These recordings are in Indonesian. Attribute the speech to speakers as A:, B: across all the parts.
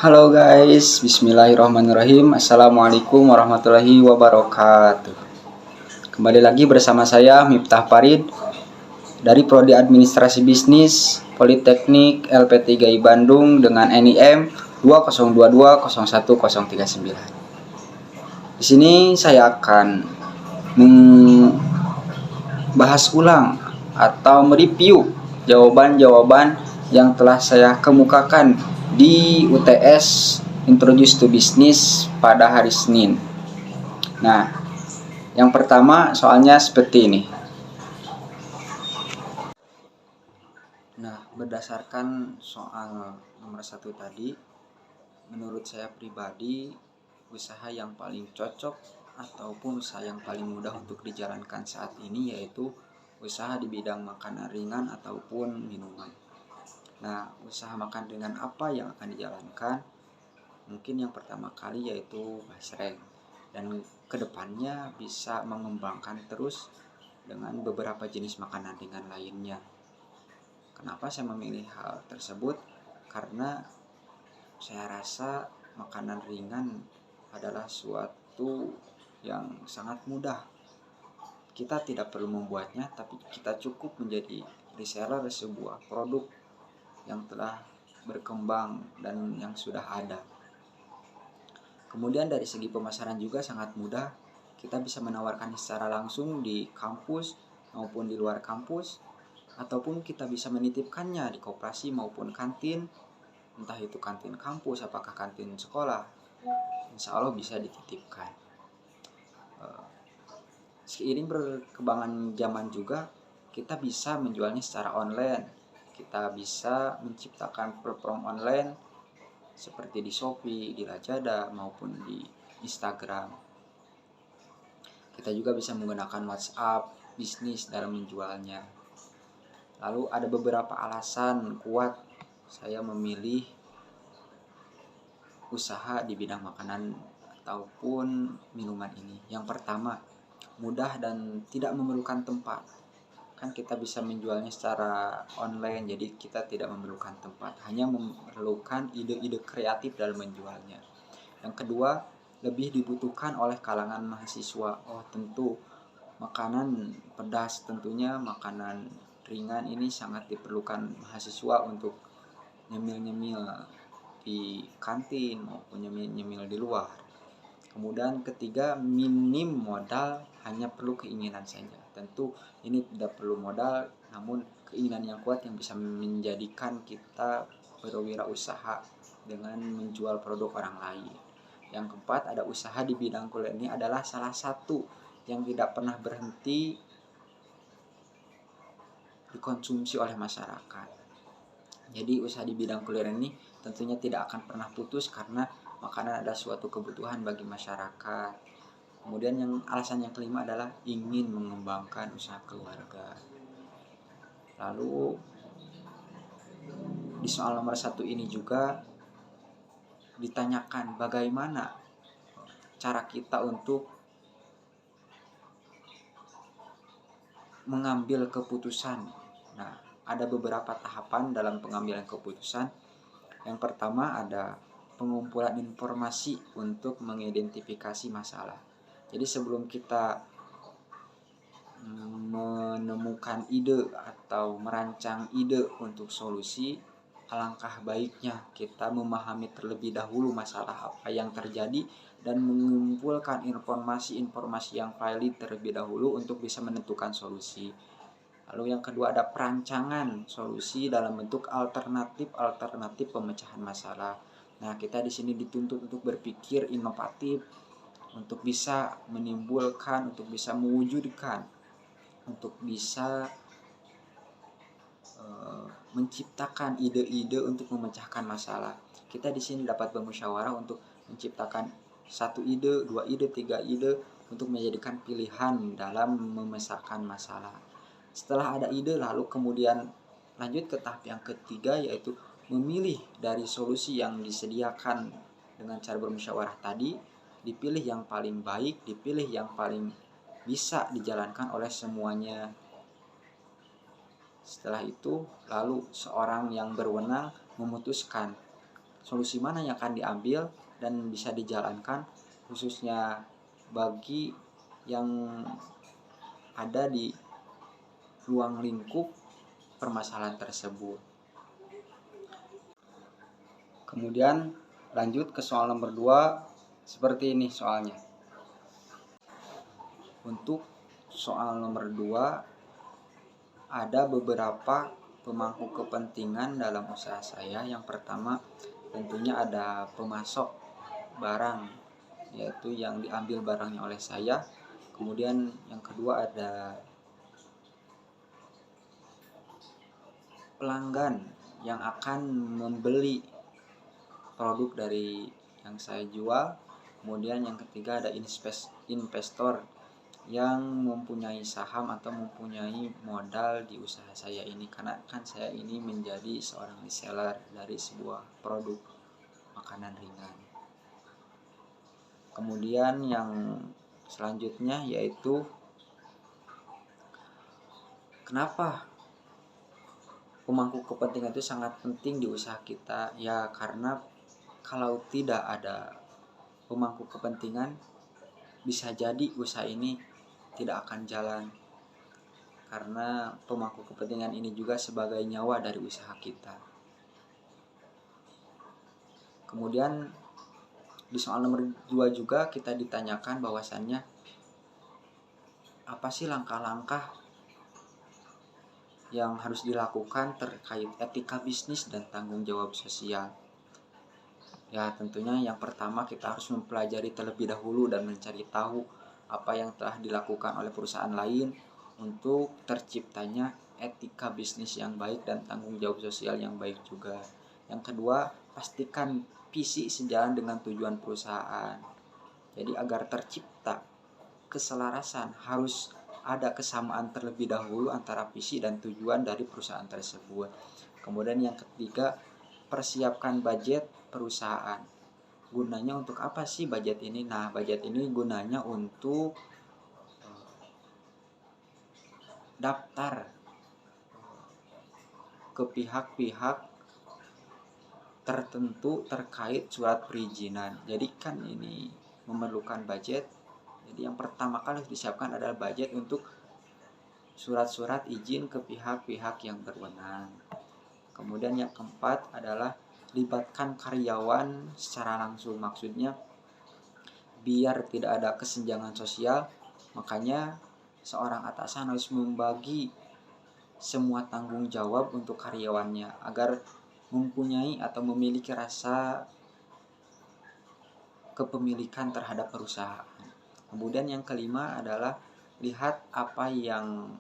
A: Halo guys, bismillahirrahmanirrahim. Assalamualaikum warahmatullahi wabarakatuh. Kembali lagi bersama saya Miftah Farid dari Prodi Administrasi Bisnis Politeknik LP3I Bandung dengan NIM 202201039. Di sini saya akan membahas ulang atau mereview jawaban-jawaban yang telah saya kemukakan di UTS Introduce to Business pada hari Senin. Nah, yang pertama soalnya seperti ini. Nah, berdasarkan soal nomor 1 tadi, menurut saya pribadi, usaha yang paling cocok ataupun usaha yang paling mudah untuk dijalankan saat ini yaitu usaha di bidang makanan ringan ataupun minuman. Nah, usaha makan ringan apa yang akan dijalankan? Mungkin yang pertama kali yaitu basreng, dan kedepannya bisa mengembangkan terus dengan beberapa jenis makanan ringan lainnya. Kenapa saya memilih hal tersebut? Karena saya rasa makanan ringan adalah suatu yang sangat mudah. Kita tidak perlu membuatnya, tapi kita cukup menjadi reseller sebuah produk yang telah berkembang dan yang sudah ada. Kemudian dari segi pemasaran juga sangat mudah. Kita bisa menawarkan secara langsung di kampus maupun di luar kampus, ataupun kita bisa menitipkannya di koperasi maupun kantin, entah itu kantin kampus apakah kantin sekolah. Insya Allah bisa dititipkan. Seiring perkembangan zaman juga, kita bisa menjualnya secara online. Kita bisa menciptakan platform online seperti di Shopee, di Lazada maupun di Instagram. Kita juga bisa menggunakan WhatsApp bisnis dalam menjualnya. Lalu ada beberapa alasan kuat saya memilih usaha di bidang makanan ataupun minuman ini. Yang pertama, mudah dan tidak memerlukan tempat. Kan kita bisa menjualnya secara online, jadi kita tidak memerlukan tempat, hanya memerlukan ide-ide kreatif dalam menjualnya. Yang kedua, lebih dibutuhkan oleh kalangan mahasiswa. Oh, tentu makanan pedas, tentunya makanan ringan ini sangat diperlukan mahasiswa untuk nyemil-nyemil di kantin maupun nyemil-nyemil di luar. Kemudian ketiga, minim modal, hanya perlu keinginan saja. Tentu ini tidak perlu modal, namun keinginan yang kuat yang bisa menjadikan kita berwirausaha dengan menjual produk orang lain. Yang keempat, ada usaha di bidang kuliner. Ini adalah salah satu yang tidak pernah berhenti dikonsumsi oleh masyarakat. Jadi usaha di bidang kuliner ini tentunya tidak akan pernah putus karena makanan adalah suatu kebutuhan bagi masyarakat. Kemudian alasan yang kelima adalah ingin mengembangkan usaha keluarga. Lalu di soal nomor 1 ini juga ditanyakan bagaimana cara kita untuk mengambil keputusan. Nah, ada beberapa tahapan dalam pengambilan keputusan. Yang pertama ada pengumpulan informasi untuk mengidentifikasi masalah. Jadi sebelum kita menemukan ide atau merancang ide untuk solusi, alangkah baiknya kita memahami terlebih dahulu masalah apa yang terjadi dan mengumpulkan informasi-informasi yang valid terlebih dahulu untuk bisa menentukan solusi. Lalu yang kedua ada perancangan solusi dalam bentuk alternatif pemecahan masalah. Nah, kita di sini dituntut untuk berpikir inovatif, untuk bisa menimbulkan, untuk bisa mewujudkan, untuk bisa menciptakan ide-ide untuk memecahkan masalah. Kita di sini dapat bermusyawarah untuk menciptakan 1 ide, 2 ide, 3 ide untuk menjadikan pilihan dalam memecahkan masalah. Setelah ada ide, lalu kemudian lanjut ke tahap yang ketiga, yaitu memilih dari solusi yang disediakan dengan cara bermusyawarah tadi, dipilih yang paling baik, dipilih yang paling bisa dijalankan oleh semuanya. Setelah itu, lalu seorang yang berwenang memutuskan solusi mana yang akan diambil dan bisa dijalankan, khususnya bagi yang ada di ruang lingkup permasalahan tersebut. Kemudian lanjut ke soal nomor 2, seperti ini soalnya. Untuk soal nomor 2, ada beberapa pemangku kepentingan dalam usaha saya. Yang pertama tentunya ada pemasok barang, yaitu yang diambil barangnya oleh saya. Kemudian yang kedua ada pelanggan yang akan membeli produk dari yang saya jual. Kemudian yang ketiga ada investor yang mempunyai saham atau mempunyai modal di usaha saya ini, karena kan saya ini menjadi seorang reseller dari sebuah produk makanan ringan. Kemudian yang selanjutnya yaitu kenapa pemangku kepentingan itu sangat penting di usaha kita. Ya karena kalau tidak ada pemangku kepentingan, bisa jadi usaha ini tidak akan jalan, karena pemangku kepentingan ini juga sebagai nyawa dari usaha kita. Kemudian di soal nomor 2 juga kita ditanyakan bahwasannya apa sih langkah-langkah yang harus dilakukan terkait etika bisnis dan tanggung jawab sosial. Ya tentunya yang pertama kita harus mempelajari terlebih dahulu dan mencari tahu apa yang telah dilakukan oleh perusahaan lain untuk terciptanya etika bisnis yang baik dan tanggung jawab sosial yang baik juga. Yang kedua, pastikan visi sejalan dengan tujuan perusahaan. Jadi agar tercipta keselarasan harus ada kesamaan terlebih dahulu antara visi dan tujuan dari perusahaan tersebut. Kemudian yang ketiga, persiapkan budget perusahaan. Gunanya untuk apa sih budget ini? Nah, budget ini gunanya untuk daftar ke pihak-pihak tertentu terkait surat perizinan. Jadi kan ini memerlukan budget. Jadi yang pertama kali harus disiapkan adalah budget untuk surat-surat izin ke pihak-pihak yang berwenang. Kemudian yang keempat adalah libatkan karyawan secara langsung, maksudnya biar tidak ada kesenjangan sosial, makanya seorang atasan harus membagi semua tanggung jawab untuk karyawannya agar mempunyai atau memiliki rasa kepemilikan terhadap perusahaan. Kemudian yang kelima adalah lihat apa yang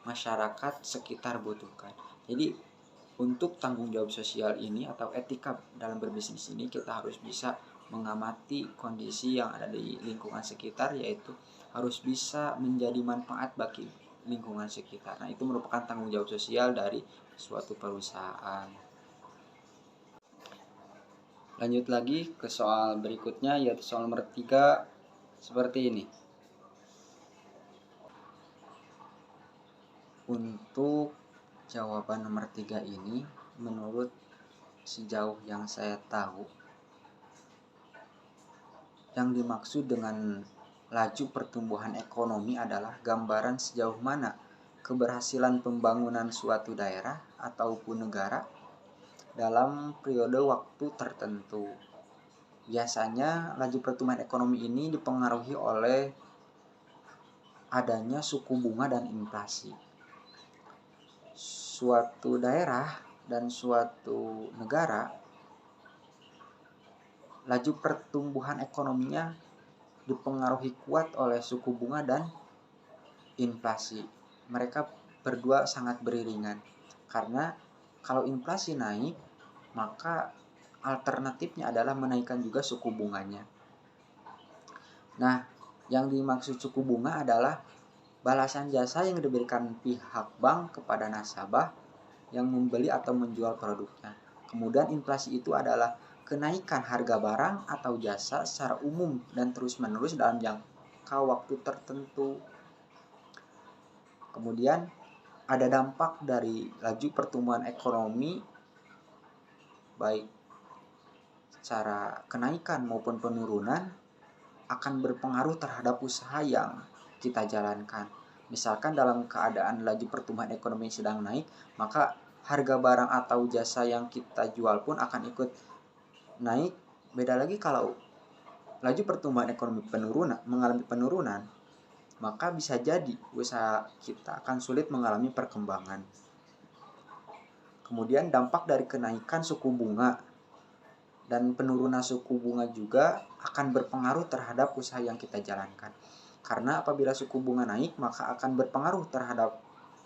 A: masyarakat sekitar butuhkan. Jadi untuk tanggung jawab sosial ini atau etika dalam berbisnis ini, kita harus bisa mengamati kondisi yang ada di lingkungan sekitar, yaitu harus bisa menjadi manfaat bagi lingkungan sekitar. Nah, itu merupakan tanggung jawab sosial dari suatu perusahaan. Lanjut lagi ke soal berikutnya, yaitu soal nomor 3, seperti ini. Untuk jawaban nomor 3 ini, menurut sejauh yang saya tahu, yang dimaksud dengan laju pertumbuhan ekonomi adalah gambaran sejauh mana keberhasilan pembangunan suatu daerah ataupun negara dalam periode waktu tertentu. Biasanya laju pertumbuhan ekonomi ini dipengaruhi oleh adanya suku bunga dan inflasi. Suatu daerah dan suatu negara, laju pertumbuhan ekonominya dipengaruhi kuat oleh suku bunga dan inflasi. Mereka berdua sangat beriringan, karena kalau inflasi naik, maka alternatifnya adalah menaikkan juga suku bunganya. Nah, yang dimaksud suku bunga adalah balasan jasa yang diberikan pihak bank kepada nasabah yang membeli atau menjual produknya. Kemudian inflasi itu adalah kenaikan harga barang atau jasa secara umum dan terus-menerus dalam jangka waktu tertentu. Kemudian ada dampak dari laju pertumbuhan ekonomi, baik secara kenaikan maupun penurunan akan berpengaruh terhadap usaha yang kita jalankan. Misalkan dalam keadaan laju pertumbuhan ekonomi sedang naik, maka harga barang atau jasa yang kita jual pun akan ikut naik. Beda lagi kalau laju pertumbuhan ekonomi mengalami penurunan, maka bisa jadi usaha kita akan sulit mengalami perkembangan. Kemudian dampak dari kenaikan suku bunga dan penurunan suku bunga juga akan berpengaruh terhadap usaha yang kita jalankan. Karena apabila suku bunga naik, maka akan berpengaruh terhadap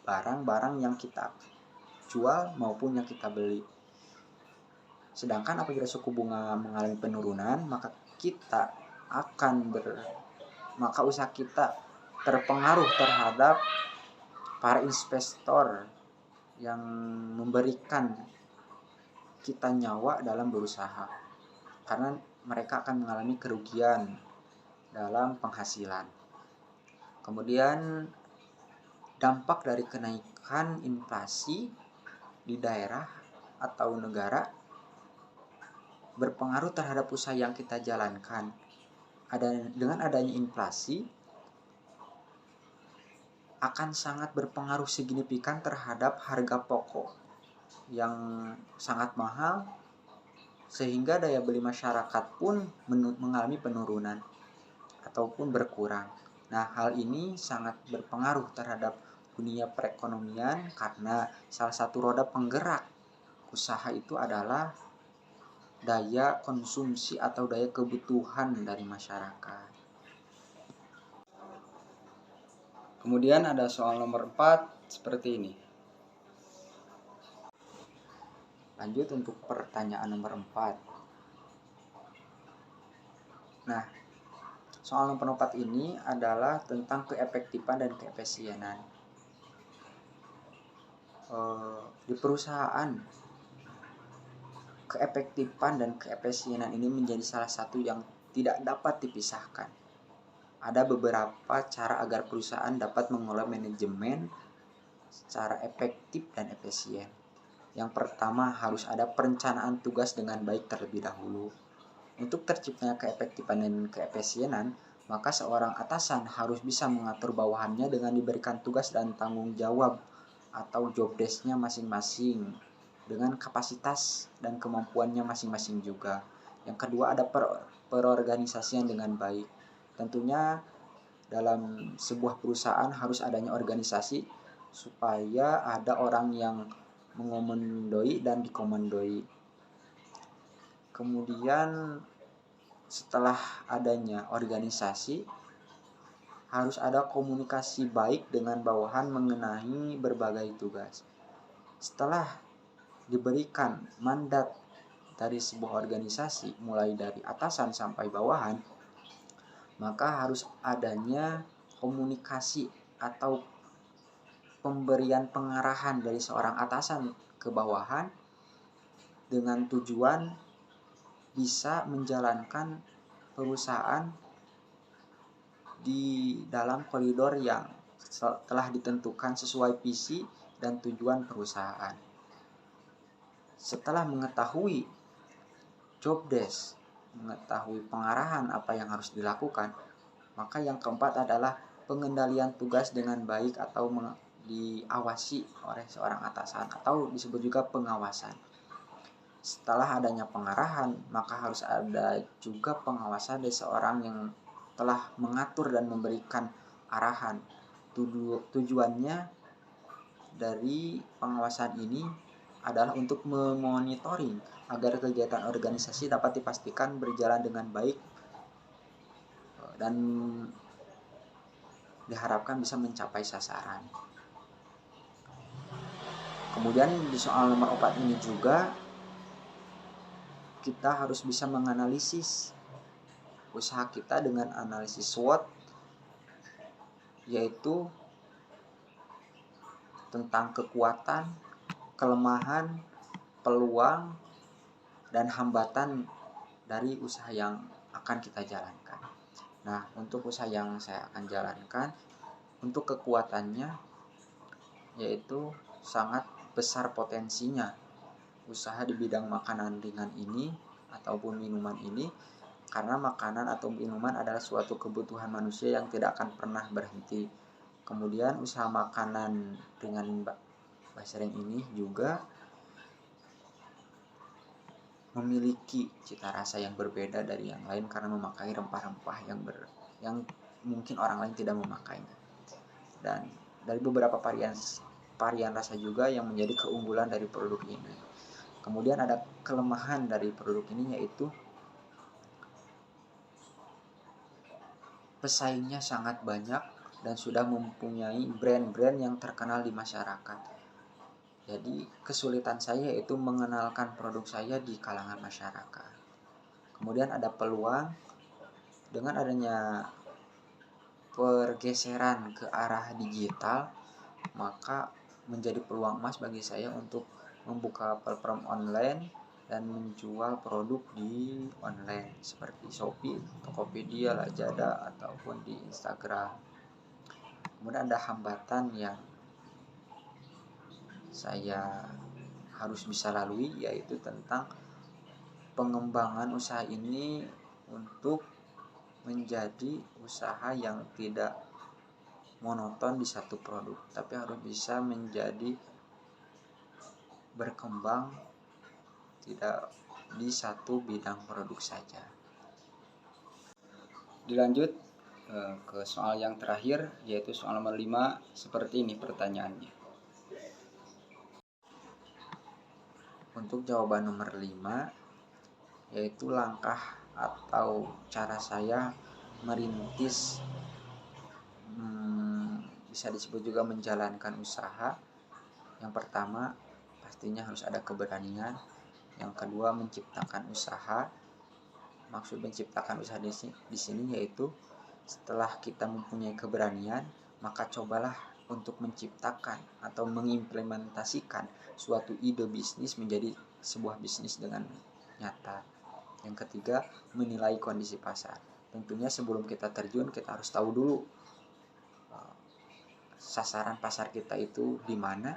A: barang-barang yang kita jual maupun yang kita beli. Sedangkan apabila suku bunga mengalami penurunan, maka usaha kita terpengaruh terhadap para investor yang memberikan kita nyawa dalam berusaha, karena mereka akan mengalami kerugian dalam penghasilan. Kemudian dampak dari kenaikan inflasi di daerah atau negara berpengaruh terhadap usaha yang kita jalankan. Dengan adanya inflasi akan sangat berpengaruh signifikan terhadap harga pokok yang sangat mahal, sehingga daya beli masyarakat pun mengalami penurunan ataupun berkurang. Nah, hal ini sangat berpengaruh terhadap dunia perekonomian karena salah satu roda penggerak usaha itu adalah daya konsumsi atau daya kebutuhan dari masyarakat. Kemudian ada soal nomor 4 seperti ini. Lanjut untuk pertanyaan nomor 4. Nah, soal nomor 4 ini adalah tentang keefektifan dan keefisienan. Di perusahaan, keefektifan dan keefisienan ini menjadi salah satu yang tidak dapat dipisahkan. Ada beberapa cara agar perusahaan dapat mengelola manajemen secara efektif dan efisien. Yang pertama, harus ada perencanaan tugas dengan baik terlebih dahulu. Untuk terciptanya keefektifan dan keefisienan, maka seorang atasan harus bisa mengatur bawahannya dengan diberikan tugas dan tanggung jawab atau job desk-nya masing-masing dengan kapasitas dan kemampuannya masing-masing juga. Yang kedua, ada perorganisasian dengan baik. Tentunya dalam sebuah perusahaan harus adanya organisasi supaya ada orang yang mengomandoi dan dikomandoi. Kemudian setelah adanya organisasi, harus ada komunikasi baik dengan bawahan mengenai berbagai tugas. Setelah diberikan mandat dari sebuah organisasi, mulai dari atasan sampai bawahan, maka harus adanya komunikasi atau pemberian pengarahan dari seorang atasan ke bawahan dengan tujuan bisa menjalankan perusahaan di dalam koridor yang telah ditentukan sesuai visi dan tujuan perusahaan. Setelah mengetahui job desk, mengetahui pengarahan apa yang harus dilakukan, maka yang keempat adalah pengendalian tugas dengan baik atau diawasi oleh seorang atasan atau disebut juga pengawasan. Setelah adanya pengarahan, maka harus ada juga pengawasan dari seorang yang telah mengatur dan memberikan arahan. Tujuannya dari pengawasan ini adalah untuk memonitoring agar kegiatan organisasi dapat dipastikan berjalan dengan baik dan diharapkan bisa mencapai sasaran. Kemudian di soal nomor 4 ini juga kita harus bisa menganalisis usaha kita dengan analisis SWOT, yaitu tentang kekuatan, kelemahan, peluang, dan hambatan dari usaha yang akan kita jalankan. Nah, untuk usaha yang saya akan jalankan, untuk kekuatannya yaitu sangat besar potensinya. Usaha di bidang makanan ringan ini ataupun minuman ini, karena makanan atau minuman adalah suatu kebutuhan manusia yang tidak akan pernah berhenti. Kemudian usaha makanan dengan basreng ini juga memiliki cita rasa yang berbeda dari yang lain karena memakai rempah-rempah yang mungkin orang lain tidak memakainya. Dan dari beberapa varian rasa juga yang menjadi keunggulan dari produk ini. Kemudian ada kelemahan dari produk ini, yaitu pesaingnya sangat banyak dan sudah mempunyai brand-brand yang terkenal di masyarakat. Jadi kesulitan saya yaitu mengenalkan produk saya di kalangan masyarakat. Kemudian ada peluang dengan adanya pergeseran ke arah digital, maka menjadi peluang emas bagi saya untuk membuka platform online dan menjual produk di online seperti Shopee, Tokopedia, Lazada ataupun di Instagram. Kemudian ada hambatan yang saya harus bisa lalui, yaitu tentang pengembangan usaha ini untuk menjadi usaha yang tidak monoton di satu produk, tapi harus bisa menjadi berkembang tidak di satu bidang produk saja. Dilanjut ke soal yang terakhir, yaitu soal nomor 5. Seperti ini pertanyaannya. Untuk jawaban nomor 5, yaitu langkah atau cara saya merintis, bisa disebut juga menjalankan usaha. Yang pertama, pastinya harus ada keberanian. Yang kedua, menciptakan usaha. Maksud menciptakan usaha di sini yaitu setelah kita mempunyai keberanian, maka cobalah untuk menciptakan atau mengimplementasikan suatu ide bisnis menjadi sebuah bisnis dengan nyata. Yang ketiga, menilai kondisi pasar. Tentunya sebelum kita terjun, kita harus tahu dulu sasaran pasar kita itu di mana,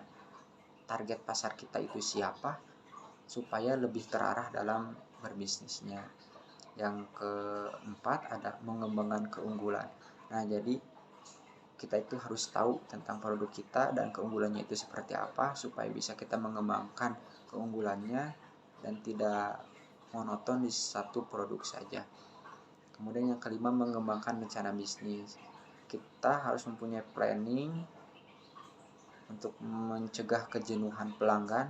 A: target pasar kita itu siapa, supaya lebih terarah dalam berbisnisnya. Yang keempat, ada mengembangkan keunggulan. Nah, jadi kita itu harus tahu tentang produk kita dan keunggulannya itu seperti apa, supaya bisa kita mengembangkan keunggulannya dan tidak monoton di satu produk saja. Kemudian yang kelima, mengembangkan rencana bisnis. Kita harus mempunyai planning untuk mencegah kejenuhan pelanggan.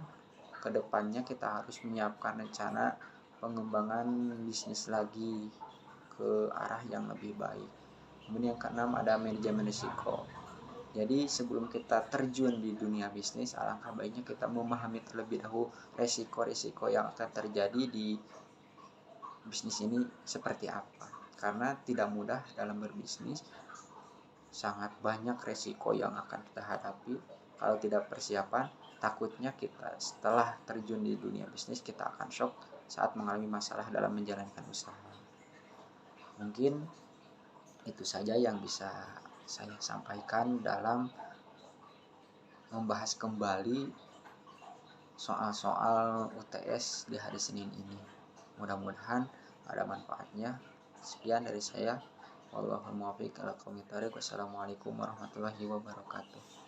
A: Kedepannya kita harus menyiapkan rencana pengembangan bisnis lagi ke arah yang lebih baik. Kemudian yang keenam, ada manajemen risiko. Jadi sebelum kita terjun di dunia bisnis, alangkah baiknya kita memahami terlebih dahulu risiko-risiko yang akan terjadi di bisnis ini seperti apa. Karena tidak mudah dalam berbisnis, sangat banyak risiko yang akan kita hadapi. Kalau tidak persiapan, takutnya kita setelah terjun di dunia bisnis, kita akan shock saat mengalami masalah dalam menjalankan usaha. Mungkin itu saja yang bisa saya sampaikan dalam membahas kembali soal-soal UTS di hari Senin ini. Mudah-mudahan ada manfaatnya. Sekian dari saya. Wallahul muwaffiq ila aqwamit thoriq. Wassalamualaikum warahmatullahi wabarakatuh.